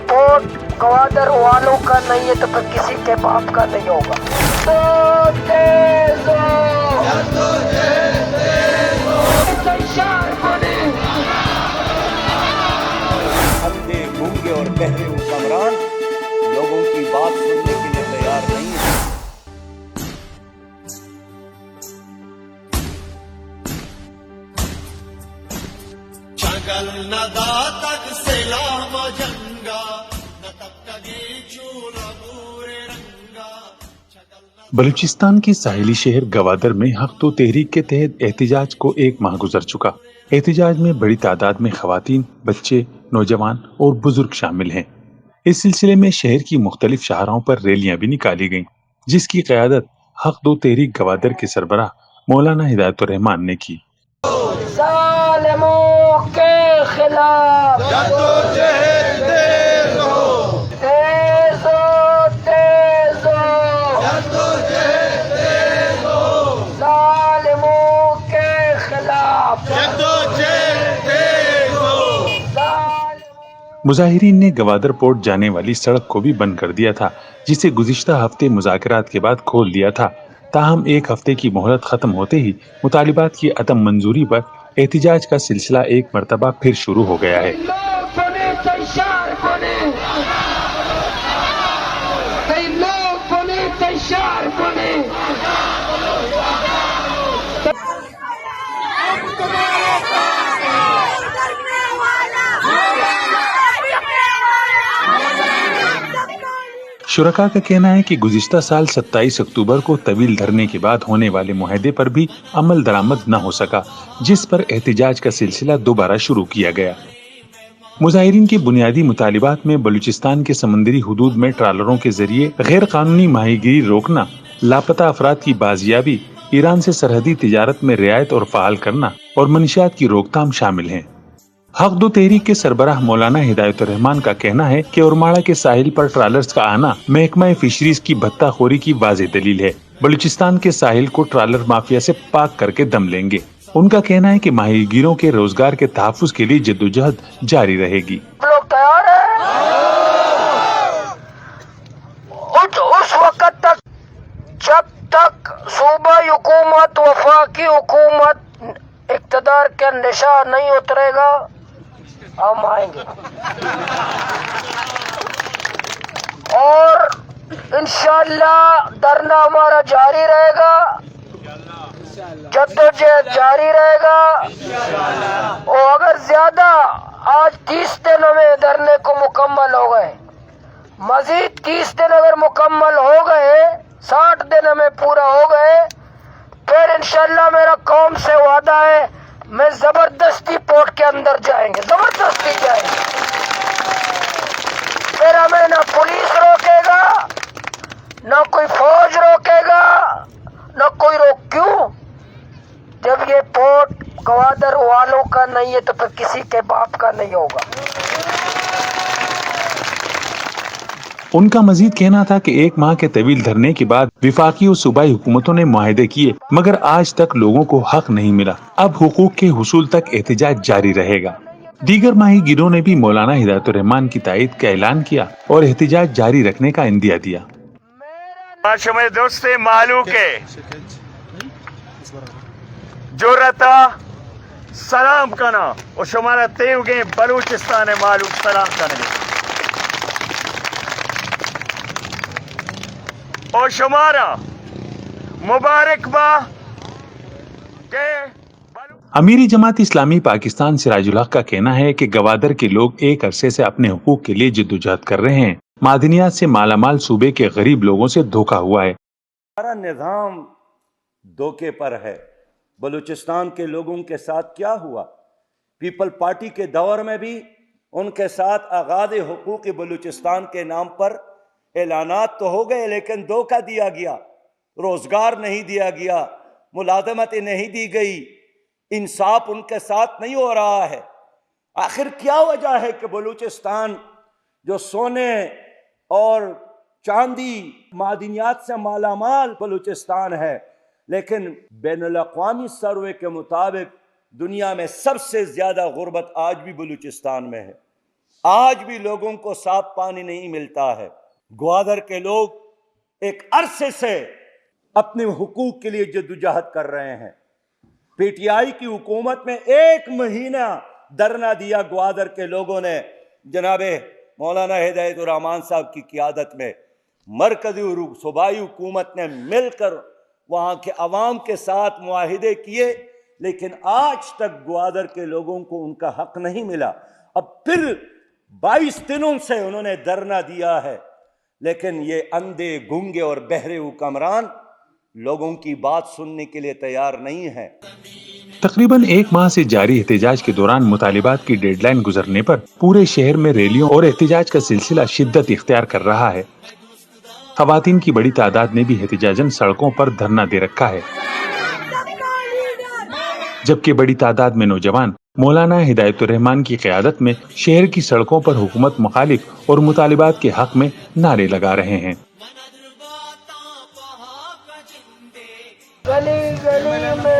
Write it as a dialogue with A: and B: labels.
A: Port Gwadar वालों का नहीं है तो फिर किसी के बाप का नहीं होगा। तो तेज
B: अंधे गूंगे और बहरे हुक्मरान लोगों की बात सुनने के लिए तैयार नहीं है।
C: बलूचिस्तान के साहिली शहर गवादर में हक तो तहरीक के तहत एहतजाज को 1 माह गुजर चुका। एहतजाज में बड़ी तादाद में खवातीन, बच्चे, नौजवान और बुजुर्ग शामिल हैं। इस सिलसिले में शहर की मुख्तलिफ शाहराहों पर रैलियां भी निकाली गईं, जिसकी क़यादत हक दो तहरीक गवादर के सरबराह मौलाना हिदायतुर रहमान ने की।
A: जालिमों के खिलाफ जद्दोजहद तेज हो, तेज हो, तेज हो, जद्दोजहद तेज हो, जालिमों के खिलाफ जद्दोजहद तेज हो।
C: मुजाहिरीन ने गवादर पोर्ट जाने वाली सड़क को भी बंद कर दिया था, जिसे गुज़िश्ता हफ्ते मुज़ाकरात के बाद खोल दिया था। ताहम 1 हफ्ते की मोहलत खत्म होते ही मुतालिबात की अदम मंजूरी पर एहतिजाज का सिलसिला एक मरतबा फिर शुरू हो गया है। शुरका का कहना है कि गुज़िश्ता साल 27 अक्टूबर को तवील धरने के बाद होने वाले मुआहदे पर भी अमल दरामद न हो सका, जिस पर एहतिजाज का सिलसिला दोबारा शुरू किया गया। मुजाहिरीन के बुनियादी मुतालिबात में बलूचिस्तान के समंदरी हुदूद में ट्रालरों के जरिए गैर कानूनी माहीगीरी रोकना, लापता अफराद की बाजियाबी, ईरान से सरहदी तिजारत में रियायत और फ़आल करना और मनशियात की रोकथाम शामिल हैं। हक दो तहरीक के सरबराह मौलाना हिदायतुर रहमान का कहना है कि उरमाड़ा के साहिल पर ट्रालर्स का आना महकमा फिशरीज की भत्ताखोरी की वाज़ेह दलील है। बलूचिस्तान के साहिल को ट्रालर माफिया से पाक करके दम लेंगे। उनका कहना है कि माहीगीरों के रोजगार के तहफ़्फ़ुज़ के लिए जद्दोजहद जारी रहेगी।
A: लोग तैयार हैं? उस वक्त तक जब तक सूबाई हुकूमत, वफाकी हुकूमत इक़्तिदार का निशा नहीं उतरेगा, हम आएंगे और इंशाअल्लाह धरना हमारा जारी रहेगा, जद्दोजहद जारी रहेगा। और अगर ज्यादा आज 30 दिन में धरने को मुकम्मल हो गए, मजीद 30 दिन अगर मुकम्मल हो गए, 60 दिन में पूरा हो गए, फिर इंशाअल्लाह मेरा कौम से वादा है, मैं जबरदस्ती पोर्ट के अंदर जाएंगे, जबरदस्ती जाएंगे। फिर हमें ना पुलिस रोकेगा, ना कोई फौज रोकेगा, ना कोई क्यों? जब ये पोर्ट गवादर वालों का नहीं है तो फिर किसी के बाप का नहीं होगा।
C: उनका मजीद कहना था कि 1 माह के तवील धरने के बाद विफाकी और सूबाई हुकूमतों ने मुआहदे किए, मगर आज तक लोगों को हक नहीं मिला। अब हुकूक के हुसूल तक एहतिजाज जारी रहेगा। दीगर माहीगीरों ने भी मौलाना हिदायतुर रहमान की तायद का ऐलान किया और एहतिजाज जारी रखने का इंदिया दिया।
D: दोस्ते मालू के जो रहता सलाम करना और शुमारा तेवगे बलूचिस्तान मालूम सलाम करने और शुमारा मुबारकबा के
C: अमीरी जमात इस्लामी पाकिस्तान सिराजुल हक का कहना है कि गवादर के लोग एक अरसे से अपने हुकूक के लिए जद्दोजहद कर रहे हैं। मादनियात से मालामाल सूबे के गरीब लोगों से धोखा हुआ है।
B: हमारा निज़ाम धोखे पर है। बलूचिस्तान के लोगों के साथ क्या हुआ? पीपल पार्टी के दौर में भी उनके साथ आगाज़ हुकूक बलूचिस्तान के नाम पर ऐलानात तो हो गए, लेकिन धोखा दिया गया, रोजगार नहीं दिया गया, मुलाजमत नहीं दी गई, इंसाफ उनके साथ नहीं हो रहा है। आखिर क्या वजह है कि बलूचिस्तान जो सोने और चांदी मादनियात से मालामाल बलूचिस्तान है, लेकिन बैनुल अक़वामी सर्वे के मुताबिक दुनिया में सबसे ज्यादा गुर्बत आज भी बलूचिस्तान में है। آج بھی لوگوں کو صاف پانی نہیں ملتا ہے۔ گوادر کے لوگ ایک عرصے سے اپنے حقوق کے لیے جدوجہد کر رہے ہیں۔ پی ٹی آئی کی حکومت میں 1 مہینہ دھرنا دیا گوادر کے لوگوں نے، جناب مولانا ہدایت الرحمان صاحب کی قیادت میں۔ مرکزی اور صوبائی حکومت نے مل کر وہاں کے عوام کے ساتھ معاہدے کیے، لیکن آج تک گوادر کے لوگوں کو ان کا حق نہیں ملا۔ اب پھر 22 دنوں سے انہوں نے دھرنا دیا ہے، لیکن یہ اندھے، گونگے اور بہرے حکمران لوگوں کی بات سننے کے لیے تیار نہیں ہیں۔
C: تقریباً 1 ماہ سے جاری احتجاج کے دوران مطالبات کی ڈیڈ لائن گزرنے پر پورے شہر میں ریلیوں اور احتجاج کا سلسلہ شدت اختیار کر رہا ہے۔ خواتین کی بڑی تعداد نے بھی احتجاجاً سڑکوں پر دھرنا دے رکھا ہے، جبکہ بڑی تعداد میں نوجوان مولانا ہدایت الرحمان کی قیادت میں شہر کی سڑکوں پر حکومت مخالف اور مطالبات کے حق میں نعرے لگا رہے ہیں۔
A: گلی گلی میں